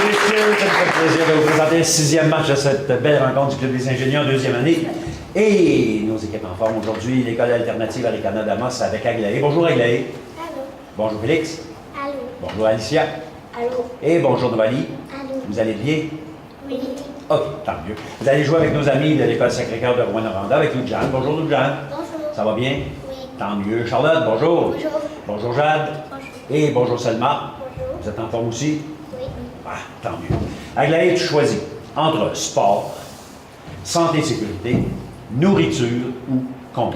messieurs, ça me fait plaisir de vous présenter le 6e match de cette belle rencontre du Club des ingénieurs, 2e année. Et nos équipes en forme aujourd'hui, l'école alternative Arikana Damas avec Aglaé. Bonjour Aglaé. Allô. Bonjour Félix. Allô. Bonjour Alicia. Allô. Et bonjour Novali. Allô. Vous allez bien? Oui. OK, tant mieux. Vous allez jouer avec nos amis de l'école Sacré-Cœur de Rouen-Noranda avec Lou-Jeanne. Bonjour Lou-Jeanne. Bonjour. Ça va bien? Oui. Tant mieux. Charlotte, bonjour. Bonjour. Bonjour Jade. Bonjour. Et bonjour Selma. Bonjour. Vous êtes en forme aussi? Oui. Ah, tant mieux. Aglaé, tu choisis entre sport, santé et sécurité, nourriture ou compte.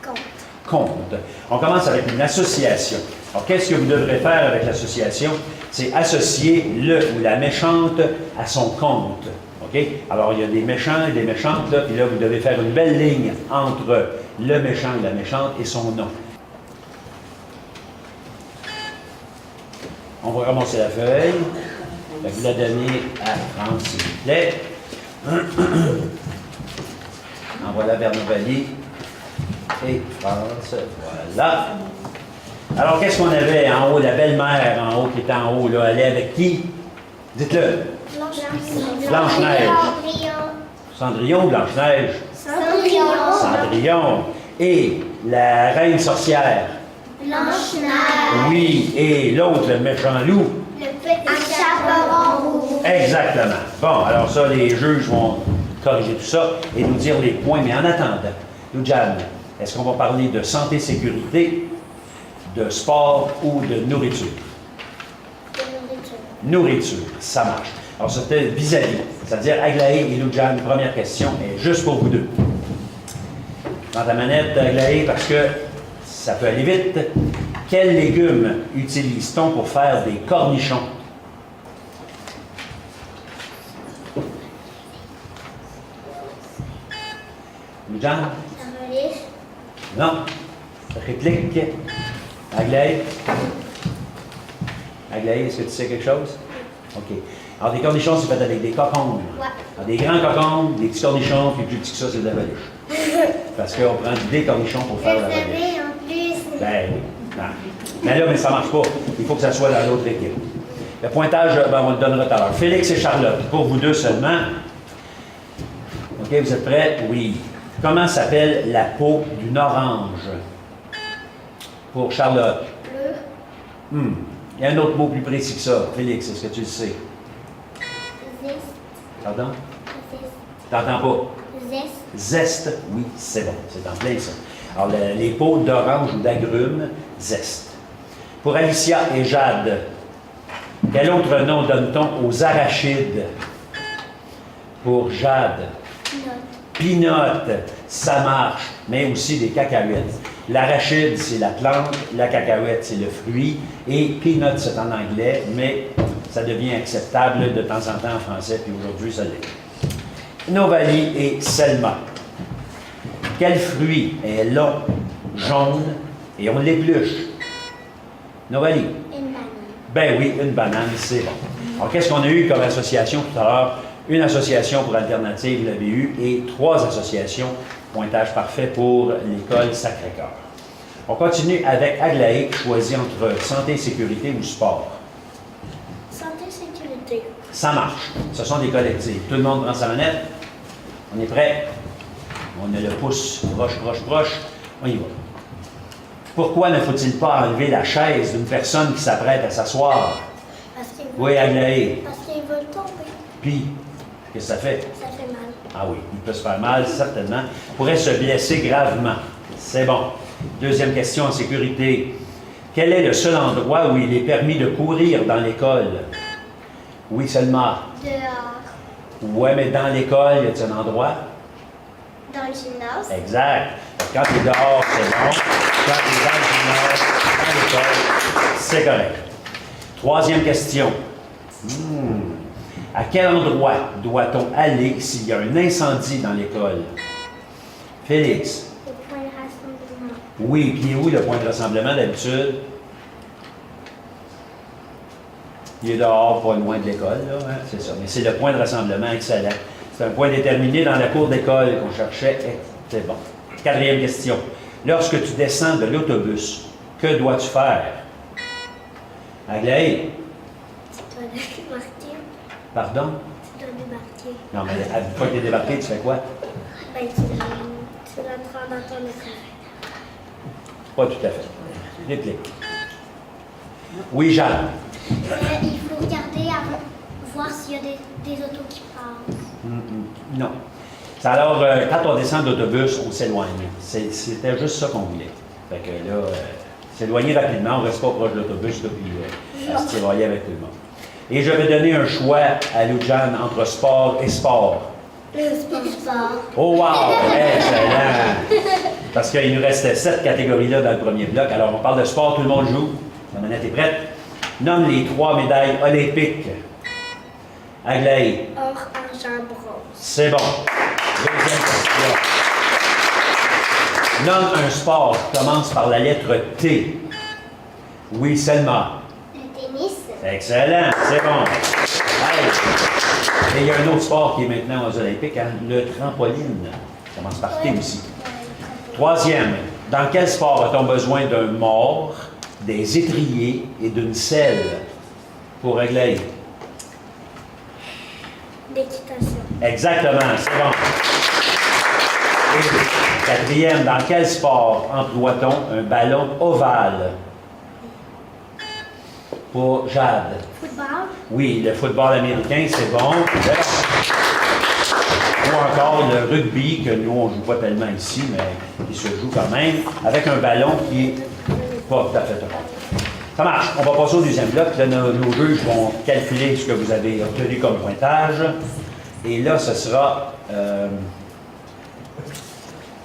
Compte. Compte. On commence avec une association. Alors, qu'est-ce que vous devrez faire avec l'association? C'est associer le ou la méchante à son compte. OK? Alors, il y a des méchants et des méchantes, là, puis là, vous devez faire une belle ligne entre le méchant et la méchante et son nom. On va ramasser la feuille. Fait que vous la donnez à France, s'il vous plaît. Envoie-la vers Novali. Et France, voilà. Alors, qu'est-ce qu'on avait en haut? La belle-mère en haut qui était en haut, là. Elle est avec qui? Dites-le. Blanche-Neige. Cendrillon ou Blanche-Neige? Cendrillon. Cendrillon. Et la reine sorcière? Blanche-Neige. Oui. Et l'autre, le méchant loup? Le petit chaperon rouge. Exactement. Bon, alors ça, les juges vont corriger tout ça et nous dire les points. Mais en attendant, Lou-Jeanne, est-ce qu'on va parler de santé-sécurité, de sport ou de nourriture? De nourriture. Nourriture, ça marche. Alors, c'était vis-à-vis, c'est-à-dire Aglaé et Lou-Jeanne, première question est juste pour vous deux. Dans ta manette, Aglaé, parce que ça peut aller vite. Quels légumes utilise-t-on pour faire des cornichons? Lou-Jeanne? La relish. Non. Réplique. Aglaé? Aglaé, est-ce que tu sais quelque chose? OK. Alors, des cornichons, c'est fait avec des cocombes. Ouais. Alors, des grands cocombes, des petits cornichons, puis plus petits que ça, c'est de la relish. Parce qu'on prend des cornichons pour faire la relish. Réservé en plus. Ben oui. Non. Mais là, mais ça ne marche pas. Il faut que ça soit dans l'autre équipe. Le pointage, ben, on le donnera tout à l'heure. Félix et Charlotte, pour vous deux seulement. OK, vous êtes prêts? Oui. Comment s'appelle la peau d'une orange? Pour Charlotte. Bleu. Il y a un autre mot plus précis que ça. Félix, est-ce que tu le sais? Zeste. Pardon? Zeste. T'entends pas? Zeste. Zeste, oui, c'est bon. C'est en plein ça. Alors, les peaux d'orange ou d'agrumes, zeste. Pour Alicia et Jade, quel autre nom donne-t-on aux arachides? Pour Jade. Pinotte, ça marche, mais aussi des cacahuètes. L'arachide, c'est la plante, la cacahuète, c'est le fruit, et peanut, c'est en anglais, mais ça devient acceptable de temps en temps en français, puis aujourd'hui, ça l'est. Novali et Selma. Quel fruit est long, jaune, et on l'épluche? Novali. Une banane. Ben oui, une banane, c'est bon. Alors, qu'est-ce qu'on a eu comme association tout à l'heure? Une association pour Alternative, la BU, et 3 associations, pointage parfait pour l'école Sacré-Cœur. On continue avec Aglaé, qui choisit entre santé, sécurité ou sport. Santé, sécurité. Ça marche. Ce sont des collectives. Tout le monde prend sa manette. On est prêt? On a le pouce proche, proche, proche. On y va. Pourquoi ne faut-il pas enlever la chaise d'une personne qui s'apprête à s'asseoir? Parce qu'il Oui, Aglaé. Parce qu'ils veulent tomber. Puis, qu'est-ce que ça fait? Ça fait mal. Ah oui, il peut se faire mal, certainement. Il pourrait se blesser gravement. C'est bon. Deuxième question en sécurité. Quel est le seul endroit où il est permis de courir dans l'école? Oui, seulement. Dehors. Oui, mais dans l'école, y a-t-il un endroit? Dans le gymnase. Exact. Quand tu es dehors, c'est bon. Quand tu es dans le gymnase, dans l'école, c'est correct. Troisième question. À quel endroit doit-on aller s'il y a un incendie dans l'école? Félix. Au point de rassemblement. Oui, puis où le point de rassemblement d'habitude? Il est dehors, pas loin de l'école, là, hein? C'est ça. Mais c'est le point de rassemblement, excellent. C'est un point déterminé dans la cour d'école qu'on cherchait. C'est bon. Quatrième question. Lorsque tu descends de l'autobus, que dois-tu faire? Aglaé? dois débarquer. Pardon? Tu dois débarquer. Non, mais une fois que tu es débarqué, tu fais quoi? Ben, tu la prends dans ton écran. Pas tout à fait. Réplique. Oui, Jeanne. Il faut regarder avant, voir s'il y a des autos qui passent. Non. Alors, quand on descend d'autobus, on s'éloigne. C'était juste ça qu'on voulait. Fait que là, s'éloigner rapidement, on ne reste pas proche de l'autobus, là, puis à se tirailler avec tout le monde. Et je vais donner un choix à Lou-Jeanne entre sport et sport. Le sport. Oh wow! Excellent! Parce qu'il nous restait 7 catégories-là dans le premier bloc. Alors, on parle de sport, tout le monde joue. La manette est prête. Nomme les 3 médailles olympiques. Aglaé. Or, argent, bronze. C'est bon. Deuxième question. Nomme un sport qui commence par la lettre T. Oui, Selma. Le tennis. Excellent, c'est bon. Hey. Et il y a un autre sport qui est maintenant aux Olympiques, hein, le trampoline. Ça commence par T aussi. Troisième, dans quel sport a-t-on besoin d'un mort, des étriers et d'une selle pour régler? L'équitation. Exactement, c'est bon. Et quatrième, dans quel sport emploie-t-on un ballon ovale? Pour Jade. Football. Oui, le football américain, c'est bon. Ou encore le rugby, que nous, on ne joue pas tellement ici, mais qui se joue quand même, avec un ballon qui n'est pas tout à fait rond. Ça marche. On va passer au deuxième bloc. Là, nos juges vont calculer ce que vous avez obtenu comme pointage. Et là, ce sera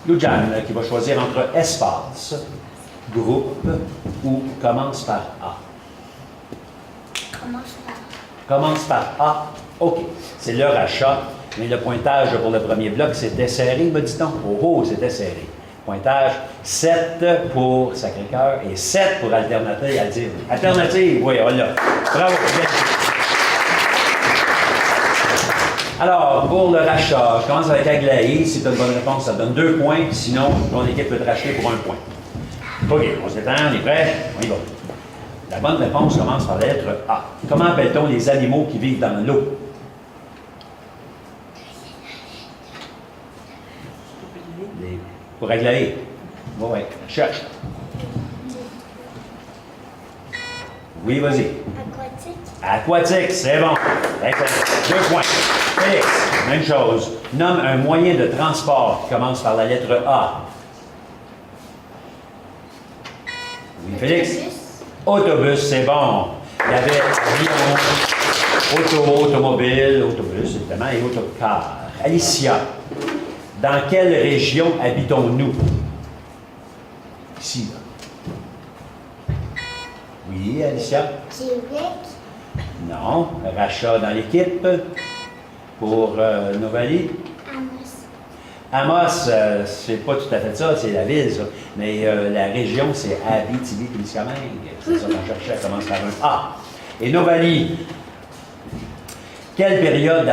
Lou-Jeanne qui va choisir entre espace, groupe ou commence par A. Commence par. Commence par A. OK. C'est leur achat. Mais le pointage pour le premier bloc, c'était serré, me dit-on. Oh, c'était serré. Pointage 7 pour Sacré-Cœur et 7 pour Alternative. Alternative, oui, on l'a. Bravo. Alors, pour le rachat, je commence avec Aglaé. Si tu as une bonne réponse, ça donne 2 points. Sinon, ton équipe peut te racheter pour 1 point. OK, on se détend, on est prêt? On y va. La bonne réponse commence par la lettre A. Comment appelle-t-on les animaux qui vivent dans l'eau? Pour régler. Oui, cherche. Oui, vas-y. Aquatique. Aquatique, c'est bon. Excellent. 2 points. Félix, même chose. Nomme un moyen de transport qui commence par la lettre A. Oui, Félix. Autobus, c'est bon. Il y avait avion, automobile, autobus, évidemment, et autocar. Alicia, dans quelle région habitons-nous? Ici, là. Oui, Alicia? Québec. Non. Rachat dans l'équipe pour Novali. Amos. Amos, c'est pas tout à fait ça, c'est la ville, ça. Mais la région, c'est Abitibi-Témiscamingue. C'est ça qu'on cherchait, ça commence par un A. Et Novali, quelle période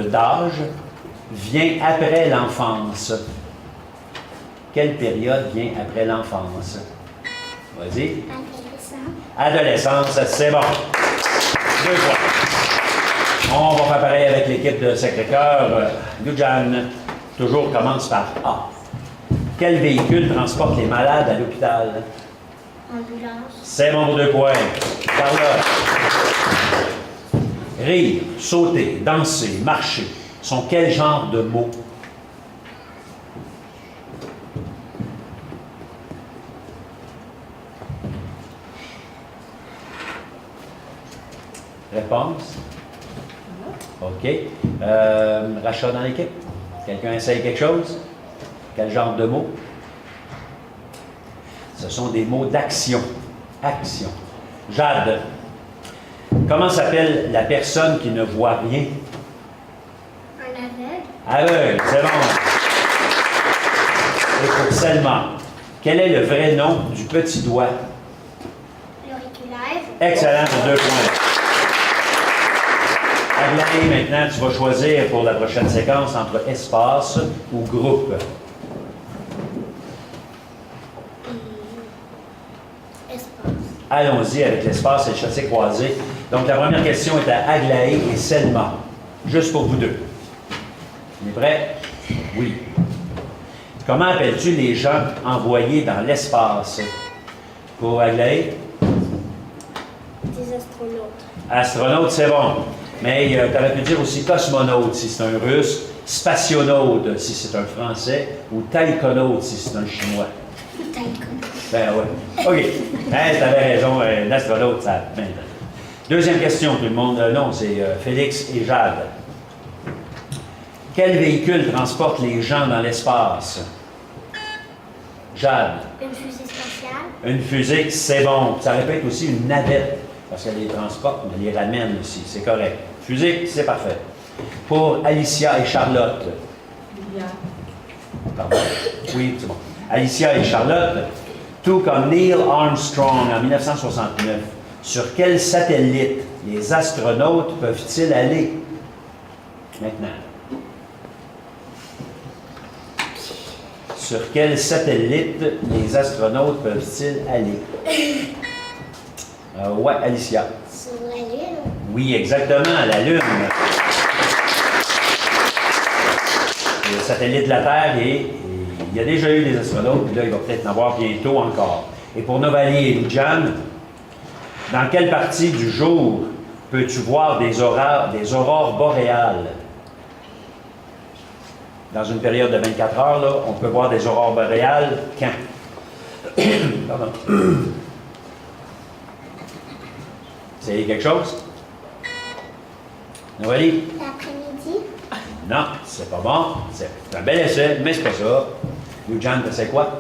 d'âge vient après l'enfance? Quelle période vient après l'enfance? Vas-y. Adolescence, c'est bon. 2 points. On va faire pareil avec l'équipe de Sacré-Cœur. Lou-Jeanne, toujours commence par A. Quel véhicule transporte les malades à l'hôpital? Ambulance. C'est bon pour 2 points. Carla. Rire, sauter, danser, marcher sont quel genre de mots? Réponse? OK. Rachat dans l'équipe? Quelqu'un essaye quelque chose? Quel genre de mots? Ce sont des mots d'action. Action. Jade. Comment s'appelle la personne qui ne voit rien? Un aveugle. Aveugle, c'est bon. Et pour Selma, quel est le vrai nom du petit doigt? L'auriculaire. Excellent pour 2 points. Aglaé, maintenant, tu vas choisir pour la prochaine séquence entre espace ou groupe. Espace. Allons-y avec l'espace et le chassé-croisé. Donc, la première question est à Aglaé et Selma. Juste pour vous deux. On est prêts? Oui. Comment appelles-tu les gens envoyés dans l'espace? Pour Aglaé? Des astronautes. Astronaute, c'est bon. Mais tu aurais pu dire aussi cosmonaute si c'est un russe, spationaute si c'est un français, ou taïkonaute si c'est un chinois. Ben oui. OK. Hein, tu avais raison, l'astronaute, ça. Deuxième question, tout le monde. Non, c'est Félix et Jade. Quel véhicule transporte les gens dans l'espace? Jade. Une fusée spatiale. Une fusée, c'est bon. Ça aurait pu être aussi une navette, parce qu'elle les transporte, mais elle les ramène aussi. C'est correct. Fusée, c'est parfait. Pour Alicia et Charlotte. Pardon. Oui, c'est bon. Alicia et Charlotte, tout comme Neil Armstrong en 1969, sur quel satellite les astronautes peuvent-ils aller? Maintenant. Sur quel satellite les astronautes peuvent-ils aller? Ouais, Alicia. Sur la Lune. Oui, exactement, la Lune. Le satellite de la Terre, et il y a déjà eu des astronautes, puis là, il va peut-être en avoir bientôt encore. Et pour Novali et Lujan, dans quelle partie du jour peux-tu voir des aurores boréales? Dans une période de 24 heures, là, on peut voir des aurores boréales quand? Pardon. C'est quelque chose? Novali? L'après-midi. Non, c'est pas bon. C'est un bel essai, mais c'est pas ça. Lujan, c'est quoi?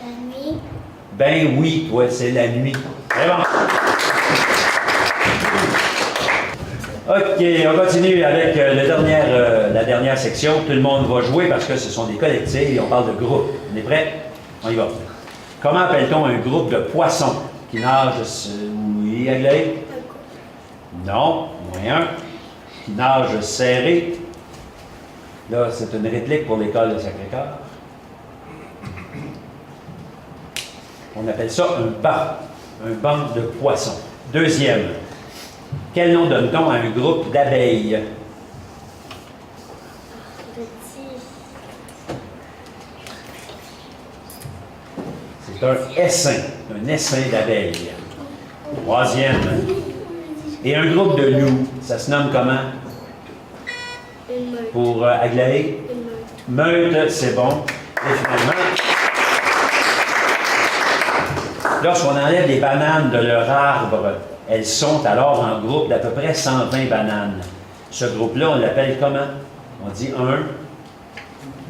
La nuit. Ben oui, toi, c'est la nuit. C'est bon. OK, on continue avec la dernière section. Tout le monde va jouer parce que ce sont des collectifs et on parle de groupe. On est prêts? On y va. Comment appelle-t-on un groupe de poissons qui nagent... Oui, Aglaé? Non, moins un. Qui nage serré. Là, c'est une réplique pour l'école de Sacré-Cœur. On appelle ça un banc de poissons. Deuxième. Quel nom donne-t-on à un groupe d'abeilles? C'est un essaim d'abeilles. Troisième. Et un groupe de loups, ça se nomme comment? Une meute. Pour Aglaé? Une meute. Meute, c'est bon. Et finalement, lorsqu'on enlève les bananes de leur arbre, elles sont alors en groupe d'à peu près 120 bananes. Ce groupe-là, on l'appelle comment? On dit un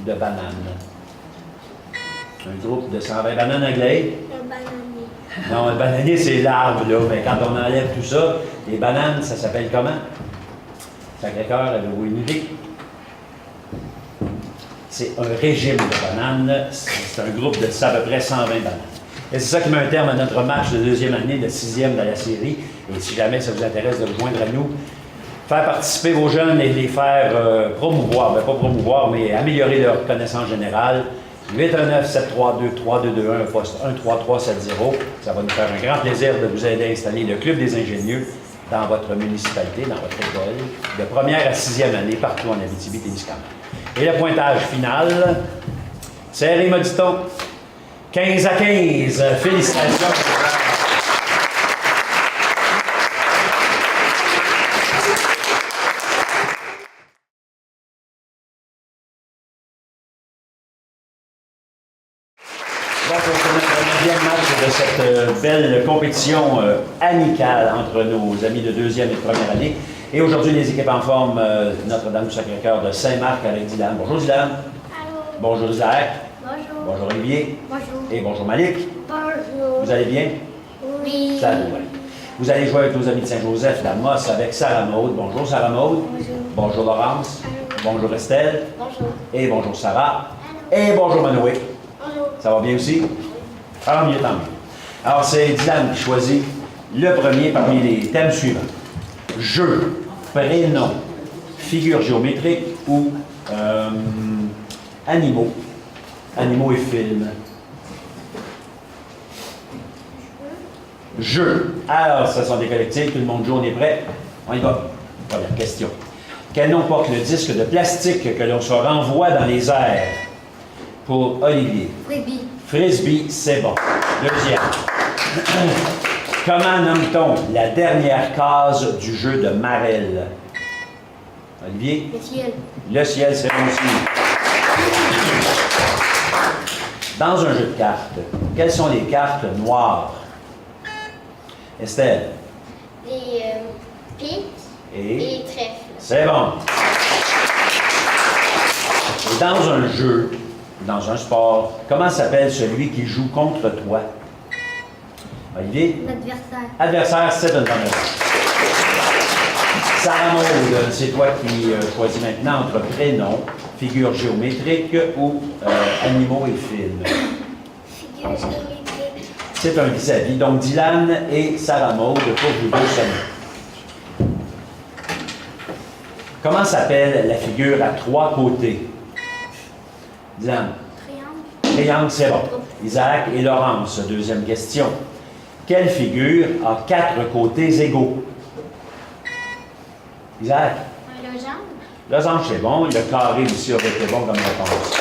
de bananes. Un groupe de 120 bananes, Aglaé? Un bananier. Non, le bananier, c'est l'arbre, là. Mais quand on enlève tout ça, les bananes, ça s'appelle comment? Sacré-Cœur, avez-vous une idée? C'est un régime de bananes. C'est un groupe de à peu près 120 bananes. Et c'est ça qui met un terme à notre match de deuxième année, de sixième de la série. Et si jamais ça vous intéresse de vous joindre à nous, faire participer vos jeunes et les faire promouvoir, ben pas promouvoir, mais améliorer leur connaissance générale. 819-732-3221, poste 13370. Ça va nous faire un grand plaisir de vous aider à installer le Club des ingénieux dans votre municipalité, dans votre école, de première à sixième année, partout en Abitibi-Témiscamingue. Et le pointage final, serré, me dit-on, 15 à 15. Félicitations. Donc, on notre 9e match de cette belle compétition amicale entre nos amis de deuxième et de première année. Et aujourd'hui, les équipes en forme, Notre-Dame du Sacré-Cœur de Saint-Marc avec Dylan. Bonjour Dylan. Allô. Bonjour Isaac. Bonjour. Bonjour Olivier. Bonjour. Et bonjour Malik. Bonjour. Vous allez bien? Oui. Ça va. Vous allez jouer avec nos amis de Saint-Joseph d'Amos avec Sarah Maud. Bonjour Sarah Maud. Bonjour. Bonjour Laurence. Allô. Bonjour Estelle. Bonjour. Et bonjour Sarah. Allô. Et bonjour Manoé. Bonjour. Ça va bien aussi? Tant mieux, tant mieux. Alors, c'est Dylan qui choisit le premier parmi les thèmes suivants. Jeu, prénom, figure géométrique ou animaux. Animaux et films. Jeu. Alors, ce sont des collectifs, tout le monde joue, on est prêt? On y va. Première question. Quel nom porte le disque de plastique que l'on se renvoie dans les airs? Pour Olivier. Frisbee. Frisbee, c'est bon. Deuxième. Comment nomme-t-on la dernière case du jeu de Marelle? Olivier? Le ciel. Le ciel, c'est bon aussi. Dans un jeu de cartes, quelles sont les cartes noires? Estelle? Les piques et trèfles. C'est bon. Et dans un jeu, dans un sport, comment s'appelle celui qui joue contre toi? Olivier? L'adversaire. Adversaire, c'est une bonne réponse. Sarah Maud, c'est toi qui choisis maintenant entre prénoms, figures géométriques ou animaux et films. Figure géométrique. C'est un vis-à-vis. Donc, Dylan et Sarah Maud pour vous deux seulement. Comment s'appelle la figure à 3 côtés? Dylan. Triangle. Triangle, c'est bon. Isaac et Laurence, deuxième question. Quelle figure a 4 côtés égaux? Isaac. Un losange. Losange, c'est bon. Le carré aussi aurait été bon comme réponse.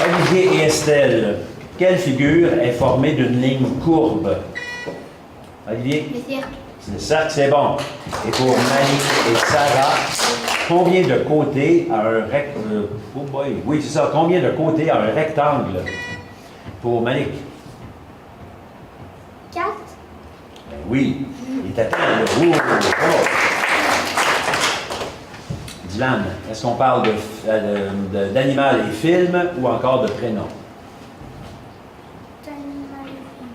Olivier et Estelle, quelle figure est formée d'une ligne courbe? Olivier? Le cercle. Le cercle, c'est bon. Et pour Malik et Sarah, combien de côtés a un rectangle? Oh boy, oui, c'est ça. Combien de côtés a un rectangle? Pour Malik? 4. Ben oui. Il est atteint, là. Ouh, oh. Dylan, est-ce qu'on parle d'animal et film ou encore de prénom?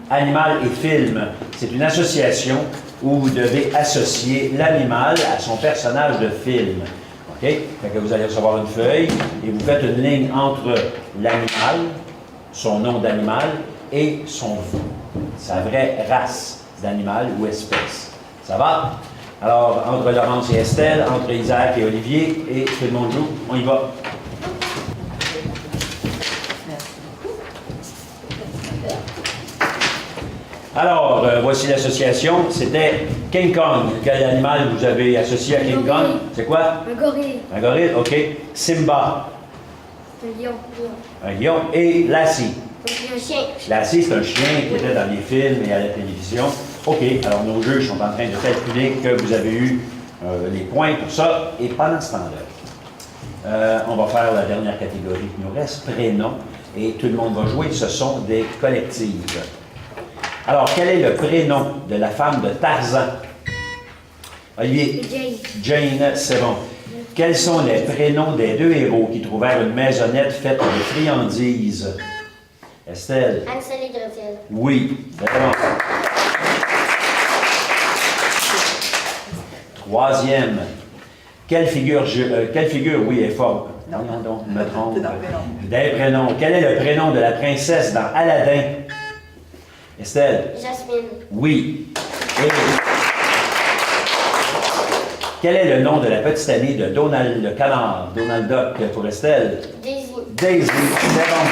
Animal et film, c'est une association où vous devez associer l'animal à son personnage de film. OK? Fait que vous allez recevoir une feuille et vous faites une ligne entre l'animal, son nom d'animal, et sa vraie race d'animal ou espèce. Ça va? Alors, entre Laurence et Estelle, entre Isaac et Olivier, et tout le monde joue, on y va. Alors, voici l'association. C'était King Kong. Quel animal vous avez associé à King Kong? C'est quoi? Un gorille. Un gorille, OK. Simba, Un lion. un lion. Et Lassie. Un chien. Lassie, c'est un chien qui était dans les films et à la télévision. OK, alors nos juges sont en train de calculer que vous avez eu les points pour ça. Et pendant ce temps-là, on va faire la dernière catégorie qui nous reste, prénom. Et tout le monde va jouer. Ce sont des collectives. Alors, quel est le prénom de la femme de Tarzan? Olivier? Jane, c'est bon. Quels sont les prénoms des 2 héros qui trouvèrent une maisonnette faite de friandises? Estelle? Hansel et Gretel. Oui, c'est bon. Troisième. Quelle figure, oui, est forte? Non, je me trompe. Des prénoms. Quel est le prénom de la princesse dans Aladdin? Estelle? Jasmine. Oui. Et quel est le nom de la petite amie de Donald le canard? Donald Duck pour Estelle? Daisy. Daisy. C'est bon.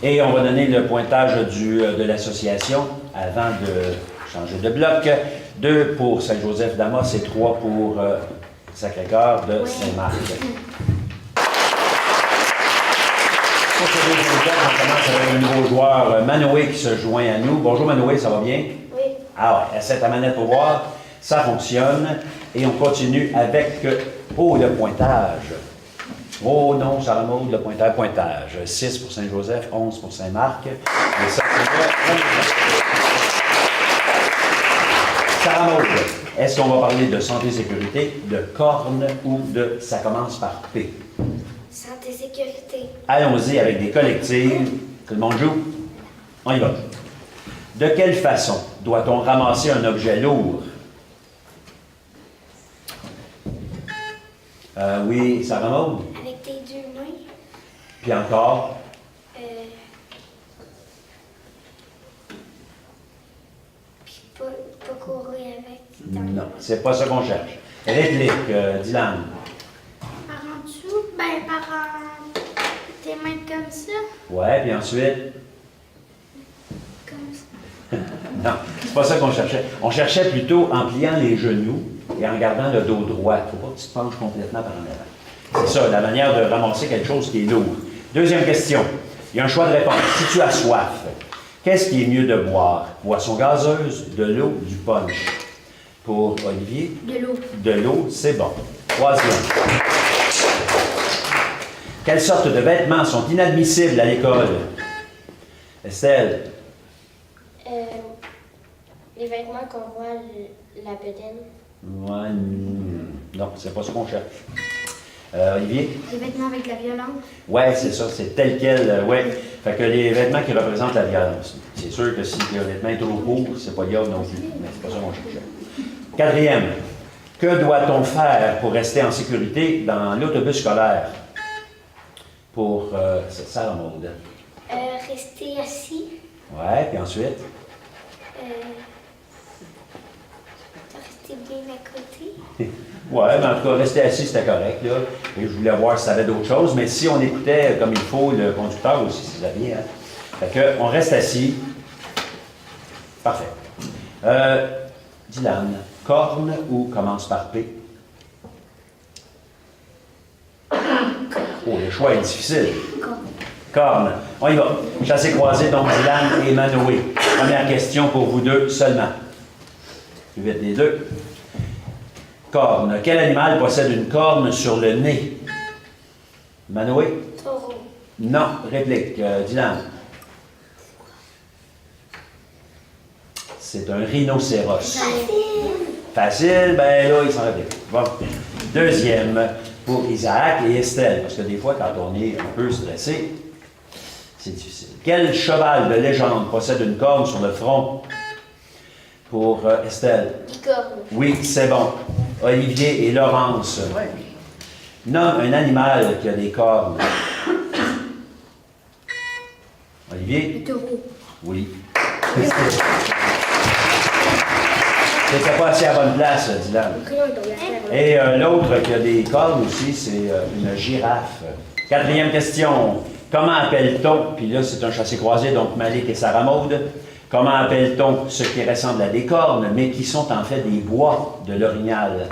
Et on va donner le pointage de l'association avant de changer de bloc. 2 pour Saint-Joseph d'Amos et 3 pour Sacré-Cœur de Saint-Marc. Pour ce deuxième bloc, on commence avec un nouveau joueur, Manoé, qui se joint à nous. Bonjour Manoé, ça va bien? Oui. Alors, essaie ta manette pour voir. Ça fonctionne. Et on continue avec le pointage. Oh non, Sarah Maud, le pointage. 6 pour Saint-Joseph, 11 pour Saint-Marc. Et ça, Sarah Maud, est-ce qu'on va parler de santé et sécurité, de cornes ou de ça commence par P? Santé, sécurité. Allons-y avec des collectives. Tout le monde joue? On y va. De quelle façon doit-on ramasser un objet lourd? Oui, Sarah Maud? Avec tes 2 mains. Puis encore? Puis pas courir avec. Non, c'est pas ça qu'on cherche. Réplique, Dylan. Par en dessous? Ben, par tes mains comme ça. Ouais, puis ensuite? Non, c'est pas ça qu'on cherchait. On cherchait plutôt en pliant les genoux et en gardant le dos droit. Il ne faut pas que tu te penches complètement par en avant. C'est ça, la manière de ramasser quelque chose qui est lourd. Deuxième question. Il y a un choix de réponse. Si tu as soif, qu'est-ce qui est mieux de boire? Boisson gazeuse, de l'eau, du punch? Pour Olivier? De l'eau. De l'eau, c'est bon. Troisième. Quelles sortes de vêtements sont inadmissibles à l'école? Estelle? Les vêtements qu'on voit la bedaine. Ouais, non, c'est pas ce qu'on cherche. Olivier? Les vêtements avec la violence. Ouais, c'est ça, c'est tel quel, ouais. Fait que les vêtements qui représentent la violence. C'est sûr que si le vêtement est trop court, c'est pas grave non plus, mais c'est pas ça qu'on cherchait. Quatrième, que doit-on faire pour rester en sécurité dans l'autobus scolaire? Pour Sarah Maud. Rester assis. Ouais, puis ensuite? Rester bien à côté. Ouais, mais en tout cas, rester assis, c'était correct, là. Et je voulais voir si ça avait d'autres choses, mais si on écoutait comme il faut le conducteur aussi, si ça vient, hein. Fait que, on reste assis. Parfait. Dylan, corne ou commence par P? Oh, le choix est difficile. Corne. On y va. Chassé croisé, donc Dylan et Manoé. Première question pour vous deux seulement. Plus vite les deux. Corne. Quel animal possède une corne sur le nez? Manoé? Taureau. Non. Réplique. Dylan. C'est un rhinocéros. Facile, ben là, il s'en réplique. Bon. Deuxième, pour Isaac et Estelle, parce que des fois, quand on est un peu stressé, c'est difficile. Quel cheval de légende possède une corne sur le front? Pour Estelle. Licorne. Oui, c'est bon. Olivier et Laurence. Nomme un animal qui a des cornes. Olivier? Le taureau. Oui. C'était pas assez à bonne place, Dylan. Et l'autre qui a des cornes aussi, c'est une girafe. Quatrième question. Comment appelle-t-on, puis là c'est un chassé-croisé, donc Malik et Sarah Maud, comment appelle-t-on ce qui ressemble à des cornes, mais qui sont en fait des bois de l'orignal?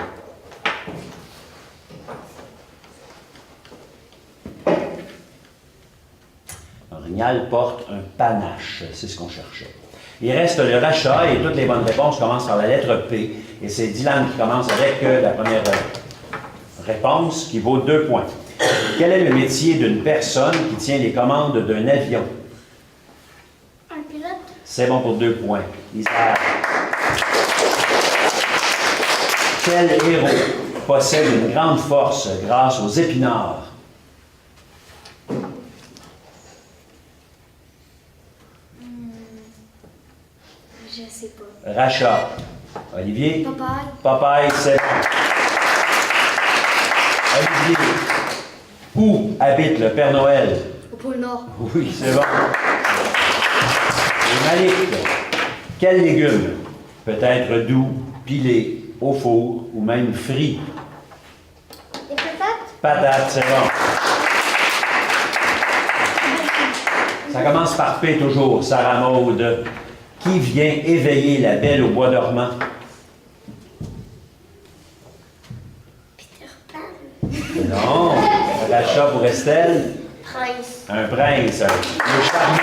L'orignal porte un panache, c'est ce qu'on cherchait. Il reste le rachat et toutes les bonnes réponses commencent par la lettre P. Et c'est Dylan qui commence avec la première réponse qui vaut 2 points. Quel est le métier d'une personne qui tient les commandes d'un avion? Un pilote. C'est bon pour 2 points. Isaac. Quel héros possède une grande force grâce aux épinards? Je sais pas. Rachat. Olivier? Papaye. Papaye, c'est bon. Olivier. Où habite le Père Noël? Au pôle Nord. Oui, c'est bon. Et Malik, quel légume peut être doux, pilé, au four ou même frit? Les patates. Patate, c'est bon. Ça commence par P toujours, Sarah Maud. Qui vient éveiller la belle au bois dormant? Peter Pan. Non. Rachat pour Estelle. Prince. Un prince. Le charmant.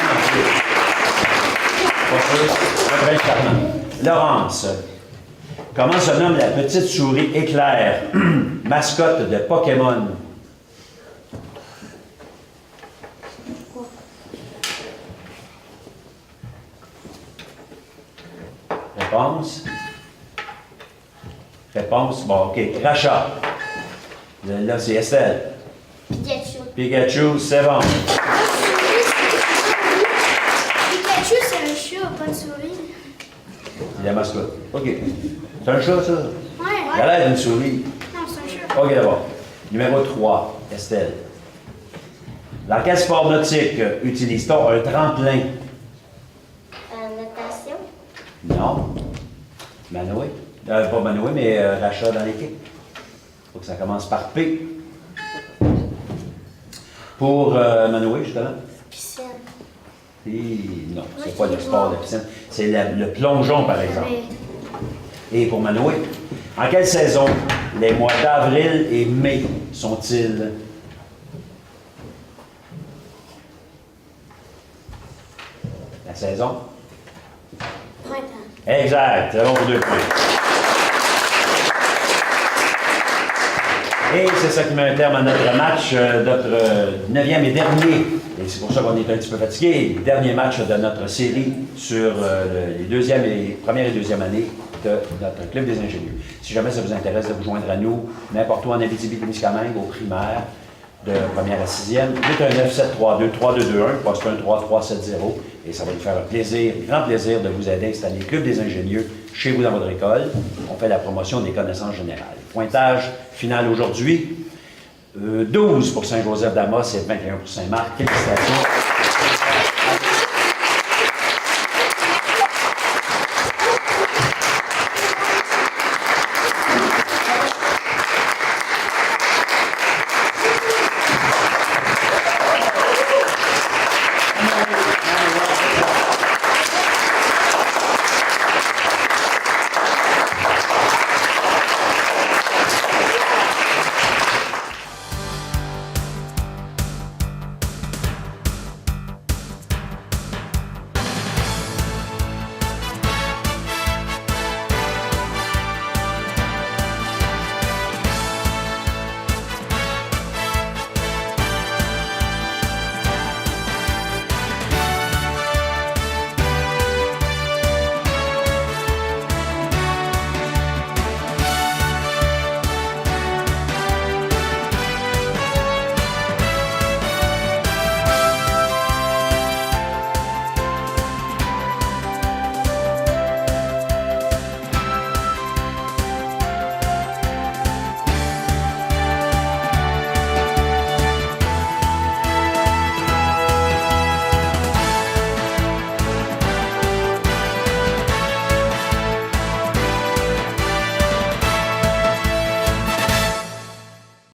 Pas sûr. Un prince charmant. Laurence. Comment se nomme la petite souris éclair, mascotte de Pokémon? Réponse? Réponse? Bon, OK. Rachat. Là, c'est Estelle. Pikachu. Pikachu, c'est bon. Pikachu, c'est un chat, pas une souris. C'est la mascotte. OK. C'est un chat, ça? Ouais. Il a l'air d'une souris. Non, c'est un chat. OK, d'abord. Numéro 3, Estelle. Dans quel sport nautique utilise-t-on un tremplin? Natation. Non. Manoé. Pas Manoé, mais Rachat dans l'équipe. Faut que ça commence par P. Pour Manoé, justement. Piscine. Non, c'est pas le sport de piscine. C'est le plongeon, par exemple. Et pour Manoé, en quelle saison les mois d'avril et mai sont-ils? La saison? Printemps. Exact. C'est bon pour 2 points. Et c'est ça qui met un terme à notre match, notre 9e et dernier, et c'est pour ça qu'on est un petit peu fatigué, dernier match de notre série sur les première et deuxième année de notre Club des ingénieurs. Si jamais ça vous intéresse de vous joindre à nous, n'importe où en Abitibi-Témiscamingue, au primaire, de première à sixième, 819-732-3221, poste 13370, et ça va nous faire un plaisir, un grand plaisir de vous aider à installer le Club des ingénieurs chez vous dans votre école. On fait la promotion des connaissances générales. Pointage final aujourd'hui, 12 pour Saint-Joseph-d'Amos et 21 pour Saint-Marc. Félicitations.